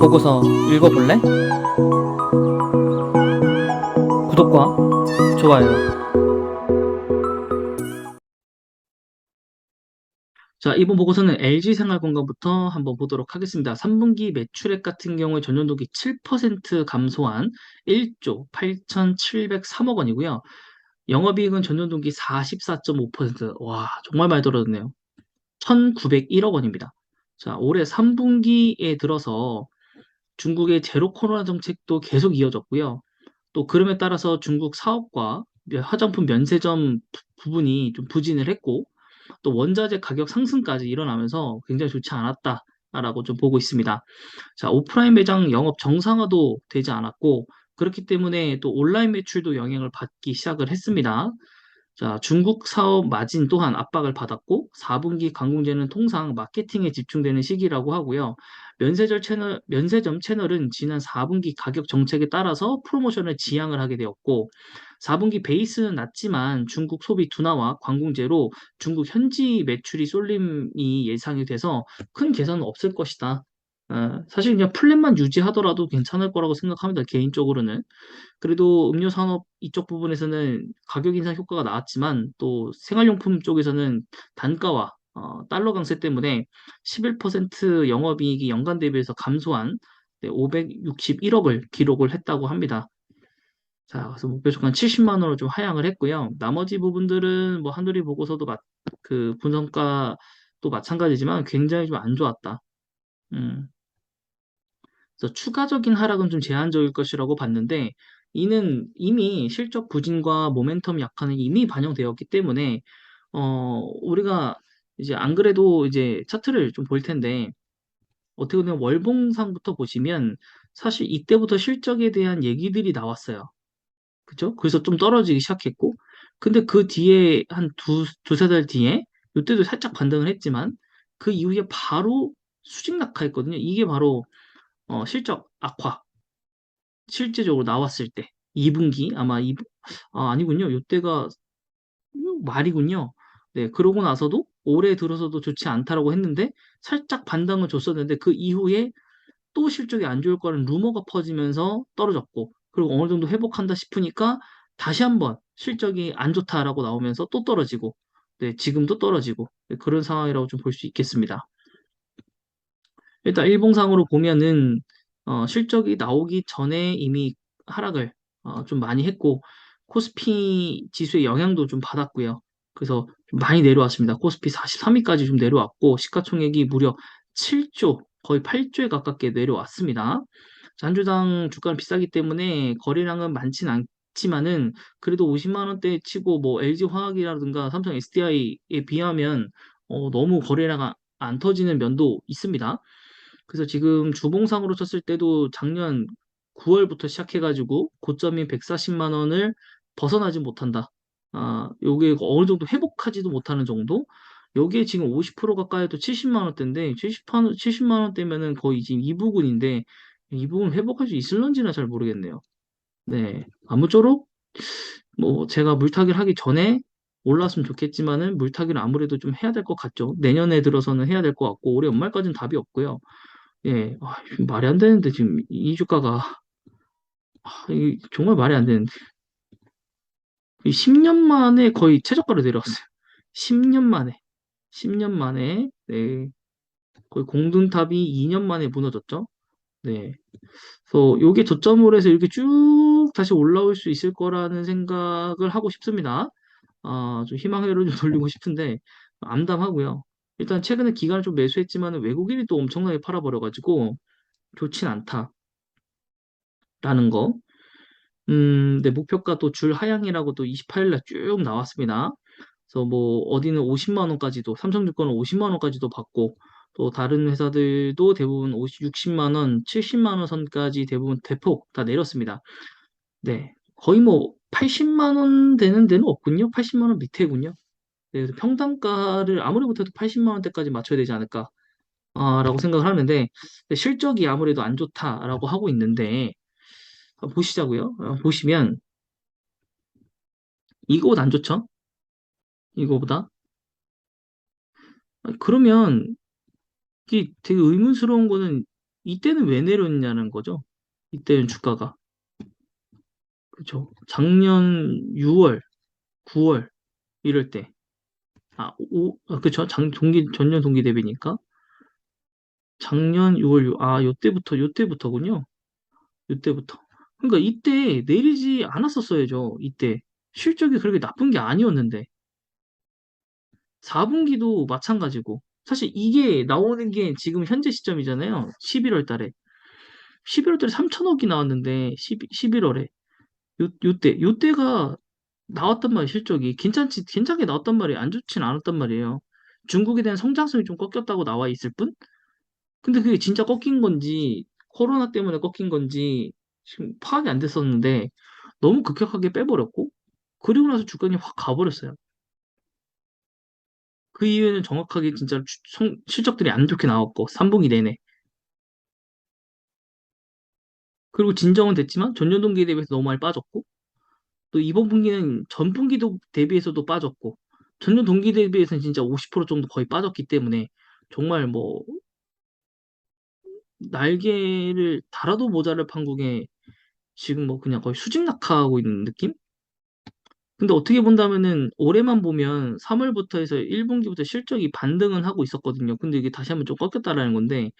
보고서 읽어볼래? 구독과 좋아요. 자, 이번 보고서는 LG생활건강부터 한번 보도록 하겠습니다. 3분기 매출액 같은 경우에 전년도기 7% 감소한 1조 8,703억 원이고요. 영업이익은 전년도기 44.5%. 와, 정말 많이 떨어졌네요. 1,901억 원입니다. 자, 올해 3분기에 들어서 중국의 제로 코로나 정책도 계속 이어졌고요. 또 그럼에 따라서 중국 사업과 화장품 면세점 부분이 좀 부진을 했고, 또 원자재 가격 상승까지 일어나면서 굉장히 좋지 않았다라고 좀 보고 있습니다. 자, 오프라인 매장 영업 정상화도 되지 않았고, 그렇기 때문에 또 온라인 매출도 영향을 받기 시작을 했습니다. 자, 중국 사업 마진 또한 압박을 받았고, 4분기 관공제는 통상 마케팅에 집중되는 시기라고 하고요. 면세점 채널은 지난 4분기 가격 정책에 따라서 프로모션을 지양을 하게 되었고, 4분기 베이스는 낮지만 중국 소비 둔화와 관공제로 중국 현지 매출이 쏠림이 예상이 돼서 큰 개선은 없을 것이다. 사실 그냥 플랜만 유지하더라도 괜찮을 거라고 생각합니다. 개인적으로는. 그래도 음료 산업 이쪽 부분에서는 가격 인상 효과가 나왔지만 또 생활용품 쪽에서는 단가와 달러 강세 때문에 11% 영업이익이 연간 대비해서 감소한 561억을 기록을 했다고 합니다. 자, 그래서 목표 주가 70만 원으로 좀 하향을 했고요. 나머지 부분들은 뭐 한누리 보고서도 그 분성가도 마찬가지지만 굉장히 좀 안 좋았다. 음. 그래서 추가적인 하락은 좀 제한적일 것이라고 봤는데 이는 이미 실적 부진과 모멘텀 약화는 이미 반영되었기 때문에 우리가 이제 안 그래도 이제 차트를 좀 볼 텐데 어떻게 보면 월봉상부터 보시면 사실 이때부터 실적에 대한 얘기들이 나왔어요. 그죠? 그래서 좀 떨어지기 시작했고 근데 그 뒤에 한 두세 달 뒤에 이때도 살짝 반등을 했지만 그 이후에 바로 수직 낙하했거든요. 이게 바로 실적 악화 실제적으로 나왔을 때 2분기 아마 아니군요. 요때가 말이군요. 네, 그러고 나서도 올해 들어서도 좋지 않다라고 했는데 살짝 반등을 줬었는데 그 이후에 또 실적이 안 좋을 거라는 루머가 퍼지면서 떨어졌고 그리고 어느 정도 회복한다 싶으니까 다시 한번 실적이 안 좋다라고 나오면서 또 떨어지고 네, 지금도 떨어지고 네, 그런 상황이라고 좀 볼 수 있겠습니다. 일단 일봉상으로 보면은 실적이 나오기 전에 이미 하락을 좀 많이 했고 코스피 지수의 영향도 좀 받았고요. 그래서 좀 많이 내려왔습니다. 코스피 43위까지 좀 내려왔고 시가총액이 무려 7조 거의 8조에 가깝게 내려왔습니다. 자, 한 주당 주가는 비싸기 때문에 거래량은 많진 않지만은 그래도 50만 원대 치고 뭐 LG화학이라든가 삼성 SDI에 비하면 너무 거래량 안 터지는 면도 있습니다. 그래서 지금 주봉상으로 쳤을 때도 작년 9월부터 시작해가지고 고점인 140만 원을 벗어나지 못한다. 요게 어느 정도 회복하지도 못하는 정도? 여기에 지금 50% 가까이도 70만 원대인데 70만 원대면은 거의 지금 이부근인데 이부근 회복할 수 있을런지는 잘 모르겠네요. 네. 아무쪼록 뭐 제가 물타기를 하기 전에 올랐으면 좋겠지만은 물타기를 아무래도 좀 해야 될 것 같죠. 내년에 들어서는 해야 될 것 같고 올해 연말까지는 답이 없고요. 예, 말이 안 되는데 지금 이 주가가 정말 말이 안 되는데 10년 만에 거의 최저가로 내려왔어요. 10년 만에 10년 만에 네, 거의 공든탑이 2년 만에 무너졌죠. 네, 그래서 요게 저점으로 해서 이렇게 쭉 다시 올라올 수 있을 거라는 생각을 하고 싶습니다. 좀 희망회로 좀 돌리고 싶은데 암담하고요. 일단 최근에 기간을 좀 매수했지만 외국인이 또 엄청나게 팔아버려가지고 좋진 않다라는 거. 네, 목표가 또 줄 하향이라고 또 28일 날 쭉 나왔습니다. 그래서 뭐 어디는 50만 원까지도 삼성증권은 50만 원까지도 받고 또 다른 회사들도 대부분 60만 원, 70만 원 선까지 대부분 대폭 다 내렸습니다. 네, 거의 뭐 80만 원 되는 데는 없군요. 80만 원 밑에군요. 네, 그래서 평단가를 아무리 못해도 80만 원대까지 맞춰야 되지 않을까 라고 생각을 하는데 실적이 아무래도 안 좋다라고 하고 있는데 보시자고요. 보시면 이거보다 안 좋죠? 이거보다? 아니, 그러면 이게 되게 의문스러운 거는 이때는 왜 내렸냐는 거죠. 이때는 주가가. 그죠. 작년 6월, 9월 이럴 때. 그쵸. 전년 동기 대비니까. 작년 6월, 요때부터군요. 요때부터. 그러니까 이때 내리지 않았었어야죠. 이때. 실적이 그렇게 나쁜 게 아니었는데. 4분기도 마찬가지고. 사실 이게 나오는 게 지금 현재 시점이잖아요. 11월 달에. 11월 달에 3천억이 나왔는데, 11월에. 요때가 나왔단 말이에요, 실적이. 괜찮게 나왔단 말이에요. 안 좋진 않았단 말이에요. 중국에 대한 성장성이 좀 꺾였다고 나와 있을 뿐? 근데 그게 진짜 꺾인 건지, 코로나 때문에 꺾인 건지, 지금 파악이 안 됐었는데, 너무 급격하게 빼버렸고, 그리고 나서 주가는 확 가버렸어요. 그 이유는 정확하게 진짜 실적들이 안 좋게 나왔고, 3분기 내내. 그리고 진정은 됐지만, 전년 동기에 대비해서 너무 많이 빠졌고, 또 이번 분기는 전 분기도 대비해서도 빠졌고, 전년 동기 대비해서는 진짜 50% 정도 거의 빠졌기 때문에, 정말 뭐, 날개를 달아도 모자랄 판국에 지금 뭐 그냥 거의 수직 낙하하고 있는 느낌? 근데 어떻게 본다면은 올해만 보면 3월부터 해서 1분기부터 실적이 반등은 하고 있었거든요. 근데 이게 다시 한번 좀 꺾였다라는 건데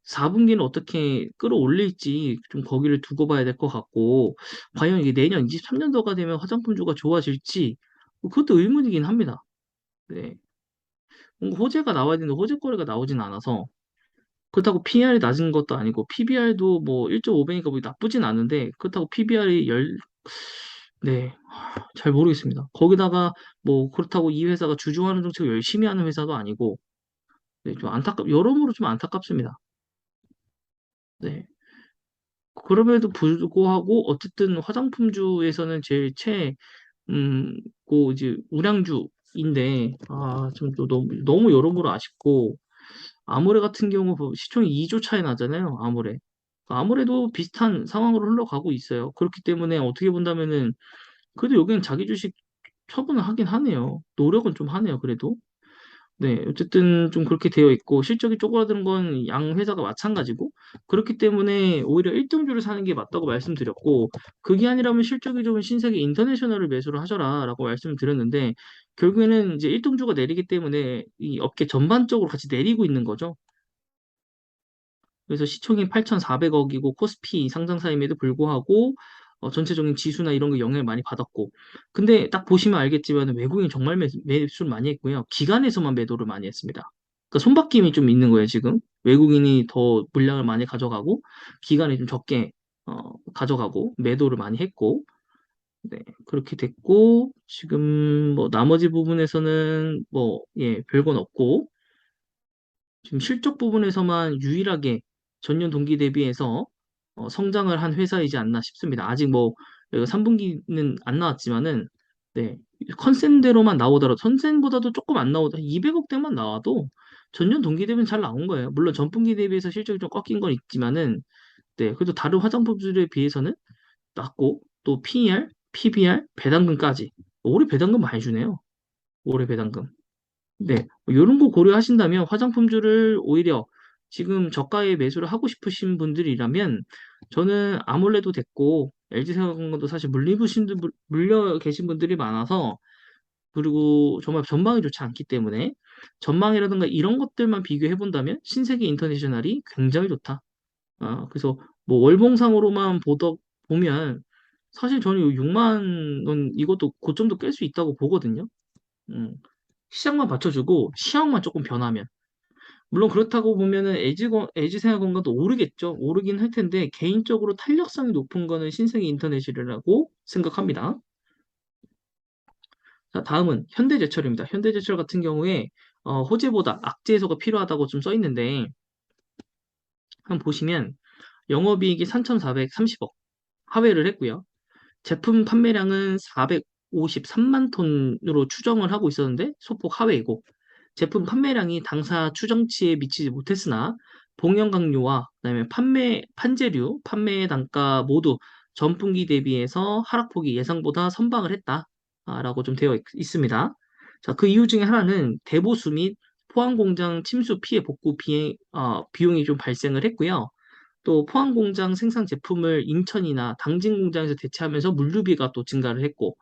4분기는 어떻게 끌어올릴지 좀 거기를 두고 봐야 될 것 같고 과연 이게 내년 23년도가 되면 화장품주가 좋아질지 뭐 그것도 의문이긴 합니다. 네. 뭔가 호재가 나와야 되는데 호재거리가 나오진 않아서 그렇다고 PR이 낮은 것도 아니고 PBR도 뭐 1.5배니까 뭐 나쁘진 않은데 그렇다고 PBR이 네. 잘 모르겠습니다. 거기다가 뭐 그렇다고 이 회사가 주주환원 정책을 열심히 하는 회사도 아니고 네, 좀 여러모로 좀 안타깝습니다. 네. 그럼에도 불구하고 어쨌든 화장품주에서는 제일 이제 우량주인데 좀 또 너무 여러모로 아쉽고 아모레 같은 경우 시총이 2조 차이 나잖아요. 아모레도 비슷한 상황으로 흘러가고 있어요. 그렇기 때문에 어떻게 본다면은 그래도 여기는 자기 주식 처분을 하긴 하네요. 노력은 좀 하네요, 그래도. 네, 어쨌든 좀 그렇게 되어 있고, 실적이 쪼그라드는 건 양 회사가 마찬가지고, 그렇기 때문에 오히려 1등주를 사는 게 맞다고 말씀드렸고, 그게 아니라면 실적이 좋은 신세계 인터내셔널을 매수를 하셔라라고 말씀을 드렸는데, 결국에는 이제 1등주가 내리기 때문에 이 업계 전반적으로 같이 내리고 있는 거죠. 그래서 시총이 8,400억이고 코스피 상장사임에도 불구하고 전체적인 지수나 이런 거 영향을 많이 받았고 근데 딱 보시면 알겠지만 외국인이 정말 매수를 많이 했고요. 기관에서만 매도를 많이 했습니다. 그러니까 손바뀜이 좀 있는 거예요, 지금. 외국인이 더 물량을 많이 가져가고 기관이 좀 적게 가져가고 매도를 많이 했고 네, 그렇게 됐고 지금 뭐 나머지 부분에서는 뭐 예, 별건 없고 지금 실적 부분에서만 유일하게 전년 동기 대비해서 성장을 한 회사이지 않나 싶습니다. 아직 뭐 3분기는 안 나왔지만은 네, 컨센대로만 나오더라도 컨센보다도 조금 안 나오다 200억대만 나와도 전년 동기 대비는 잘 나온 거예요. 물론 전분기 대비해서 실적이 좀 꺾인 건 있지만은 네, 그래도 다른 화장품들에 비해서는 낮고 또 PER, PBR, 배당금까지 올해 배당금 많이 주네요. 올해 배당금. 네, 이런 거 고려하신다면 화장품주를 오히려 지금 저가에 매수를 하고 싶으신 분들이라면 저는 아몰레도 됐고 LG생활건강도 사실 물려 계신 분들이 많아서 그리고 정말 전망이 좋지 않기 때문에 전망이라든가 이런 것들만 비교해 본다면 신세계 인터내셔널이 굉장히 좋다. 그래서 뭐 월봉상으로만 보면 사실 저는 6만 원 이것도 고점도 깰 수 있다고 보거든요. 음. 시장만 받쳐주고 시황만 조금 변하면 물론 그렇다고 보면은 LG생활건강도 오르겠죠. 오르긴 할 텐데 개인적으로 탄력성이 높은 거는 신세계 인터내셔널이라고 생각합니다. 자, 다음은 현대제철입니다. 현대제철 같은 경우에 호재보다 악재 해소가 필요하다고 좀 써 있는데 한번 보시면 영업이익이 3,430억 하회를 했고요. 제품 판매량은 453만 톤으로 추정을 하고 있었는데 소폭 하회이고 제품 판매량이 당사 추정치에 미치지 못했으나 봉연 강요와 그다음에 판재류, 판매 단가 모두 전분기 대비해서 하락폭이 예상보다 선방을 했다라고 좀 되어 있습니다. 자, 그 이유 중에 하나는 대보수 및 포항 공장 침수 피해 복구 비용이 좀 발생을 했고요. 또 포항 공장 생산 제품을 인천이나 당진 공장에서 대체하면서 물류비가 또 증가를 했고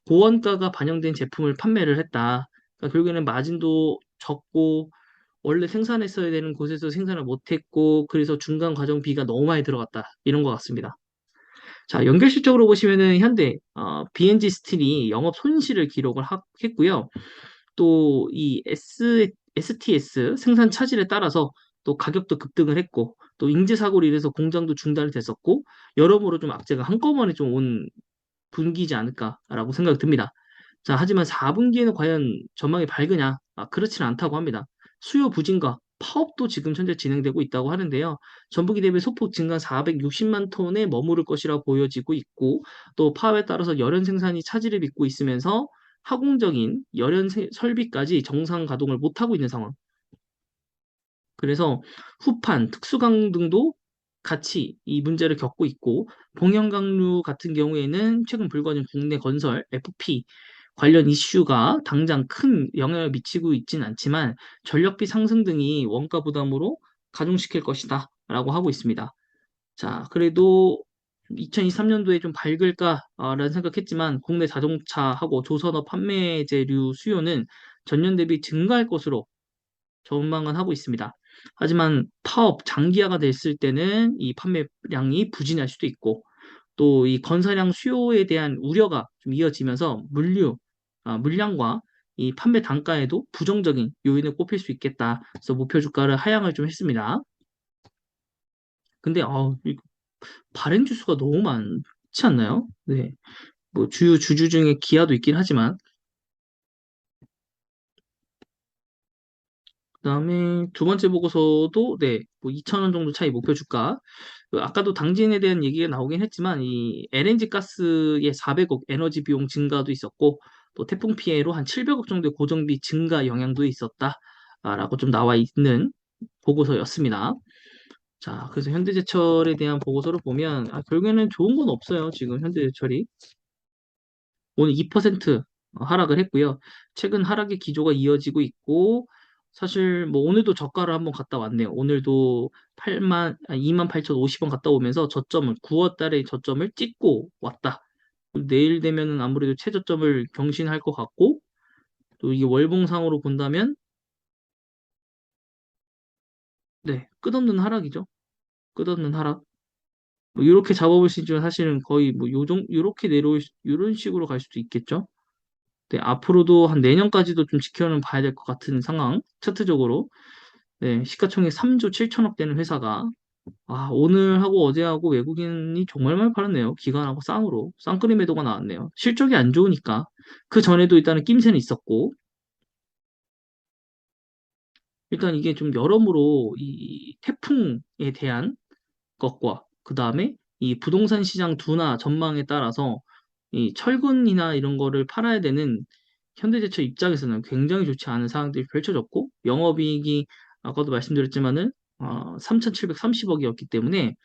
고원가가 반영된 제품을 판매를 했다. 그러니까 결국에는 마진도 적고 원래 생산했어야 되는 곳에서 생산을 못했고 그래서 중간 과정비가 너무 많이 들어갔다. 이런 것 같습니다. 자, 연결 실적으로 보시면은 현대 B&G 스틸이 영업 손실을 기록을 했고요. 또 이 STS 생산 차질에 따라서 또 가격도 급등을 했고 또 인재 사고로 인해서 공장도 중단이 됐었고 여러모로 좀 악재가 한꺼번에 좀 온 분기지 않을까라고 생각이 듭니다. 자, 하지만 4분기에는 과연 전망이 밝으냐? 그렇지는 않다고 합니다. 수요 부진과 파업도 지금 현재 진행되고 있다고 하는데요. 전분기 대비 소폭 증가 460만 톤에 머무를 것이라 보여지고 있고, 또 파업에 따라서 열연 생산이 차질을 빚고 있으면서 하공적인 설비까지 정상 가동을 못하고 있는 상황. 그래서 후판, 특수강 등도 같이 이 문제를 겪고 있고 봉현강류 같은 경우에는 최근 불거진 국내 건설 FP 관련 이슈가 당장 큰 영향을 미치고 있진 않지만 전력비 상승 등이 원가 부담으로 가중시킬 것이다 라고 하고 있습니다. 자, 그래도 2023년도에 좀 밝을까라는 생각했지만 국내 자동차하고 조선업 판매재류 수요는 전년 대비 증가할 것으로 전망은 하고 있습니다. 하지만 파업 장기화가 됐을 때는 이 판매량이 부진할 수도 있고 또 이 건설량 수요에 대한 우려가 좀 이어지면서 물량과 이 판매 단가에도 부정적인 요인을 꼽힐 수 있겠다. 그래서 목표 주가를 하향을 좀 했습니다. 근데 이 발행 주수가 너무 많지 않나요? 네. 뭐 주요 주주 중에 기아도 있긴 하지만 그다음에 두 번째 보고서도 네, 뭐 2천 원 정도 차이 목표 주가. 아까도 당진에 대한 얘기가 나오긴 했지만 이 LNG 가스의 400억 에너지 비용 증가도 있었고 또 태풍 피해로 한 700억 정도의 고정비 증가 영향도 있었다라고 좀 나와 있는 보고서였습니다. 자, 그래서 현대제철에 대한 보고서를 보면 결국에는 좋은 건 없어요. 지금 현대제철이 오늘 2% 하락을 했고요. 최근 하락의 기조가 이어지고 있고 사실 뭐 오늘도 저가를 한번 갔다 왔네요. 오늘도 28,050원 갔다 오면서 저점을 9월 달에 저점을 찍고 왔다. 내일 되면은 아무래도 최저점을 경신할 것 같고 또 이게 월봉상으로 본다면 네, 끝없는 하락이죠. 끝없는 하락. 뭐 이렇게 잡아볼 수 있지만 사실은 거의 뭐 요렇게 내려올 이런 식으로 갈 수도 있겠죠. 네, 앞으로도 한 내년까지도 좀 지켜는 봐야 될 것 같은 상황, 차트적으로. 네, 시가총액 3조 7천억 되는 회사가, 오늘하고 어제하고 외국인이 정말 많이 팔았네요. 기관하고 쌍으로. 쌍끌이 매도가 나왔네요. 실적이 안 좋으니까. 그 전에도 일단은 낌새는 있었고, 일단 이게 좀 여러모로 이 태풍에 대한 것과, 그 다음에 이 부동산 시장 둔화 전망에 따라서 이 철근이나 이런 거를 팔아야 되는 현대제철 입장에서는 굉장히 좋지 않은 상황들이 펼쳐졌고 영업이익이 아까도 말씀드렸지만은 3,730억이었기 때문에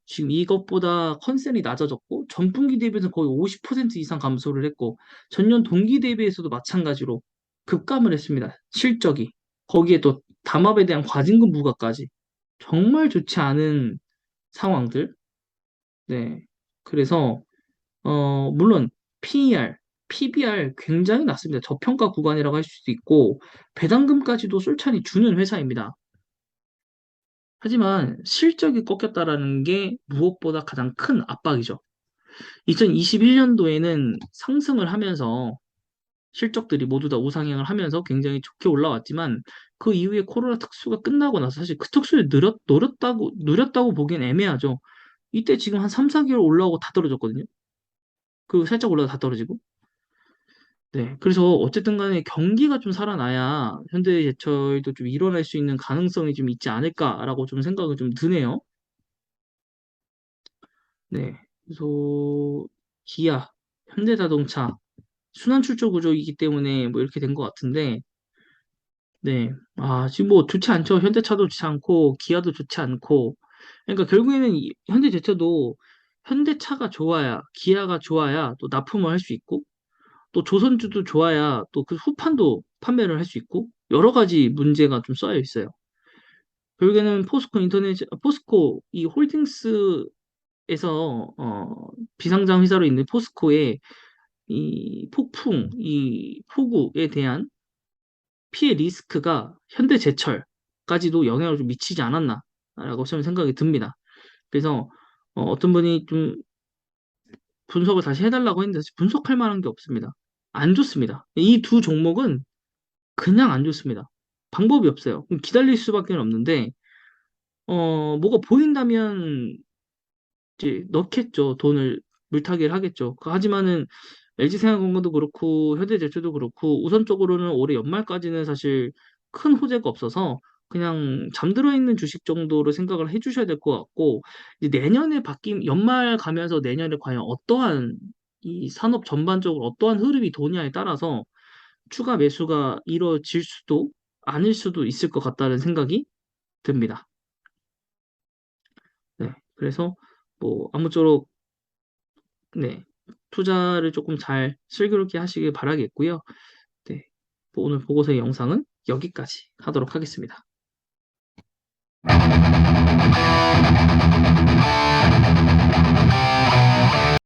지금 이것보다 컨센이 낮아졌고 전분기 대비해서 거의 50% 이상 감소를 했고 전년 동기 대비해서도 마찬가지로 급감을 했습니다. 실적이 거기에 또 담합에 대한 과징금 부과까지 정말 좋지 않은 상황들. 네. 그래서 물론 PER, PBR 굉장히 낮습니다. 저평가 구간이라고 할 수도 있고 배당금까지도 쏠찬히 주는 회사입니다. 하지만 실적이 꺾였다라는 게 무엇보다 가장 큰 압박이죠. 2021년도에는 상승을 하면서 실적들이 모두 다 우상향을 하면서 굉장히 좋게 올라왔지만 그 이후에 코로나 특수가 끝나고 나서 사실 그 특수를 누렸다고 보기엔 애매하죠. 이때 지금 한 3, 4개월 올라오고 다 떨어졌거든요. 그리고 살짝 올라가 다 떨어지고. 네. 그래서 어쨌든 간에 경기가 좀 살아나야 현대제철도 좀 일어날 수 있는 가능성이 좀 있지 않을까라고 좀 생각을 좀 드네요. 네. 그래서 기아, 현대자동차, 순환 출조 구조이기 때문에 뭐 이렇게 된 것 같은데, 네. 지금 뭐 좋지 않죠. 현대차도 좋지 않고, 기아도 좋지 않고. 그러니까 결국에는 현대제철도 현대차가 좋아야, 기아가 좋아야 또 납품을 할 수 있고, 또 조선주도 좋아야 또 그 후판도 판매를 할 수 있고 여러 가지 문제가 좀 쌓여 있어요. 결국에는 포스코 이 홀딩스에서 비상장 회사로 있는 포스코의 이 폭풍, 이 폭우에 대한 피해 리스크가 현대제철까지도 영향을 좀 미치지 않았나라고 저는 생각이 듭니다. 그래서 떤 분이 좀 분석을 다시 해달라고 했는데 사실 분석할 만한 게 없습니다. 안 좋습니다. 이 두 종목은 그냥 안 좋습니다. 방법이 없어요. 그럼 기다릴 수밖에 없는데 뭐가 보인다면 이제 넣겠죠. 돈을 물타기를 하겠죠. 하지만은 LG생활건강도 그렇고 현대제철도 그렇고 우선적으로는 올해 연말까지는 사실 큰 호재가 없어서 그냥 잠들어 있는 주식 정도로 생각을 해주셔야 될 것 같고 이제 내년에 바뀐 연말 가면서 내년에 과연 어떠한 이 산업 전반적으로 어떠한 흐름이 도냐에 따라서 추가 매수가 이루어질 수도 아닐 수도 있을 것 같다는 생각이 듭니다. 네, 그래서 뭐 아무쪼록 네, 투자를 조금 잘 슬기롭게 하시길 바라겠고요. 네, 오늘 보고서의 영상은 여기까지 하도록 하겠습니다.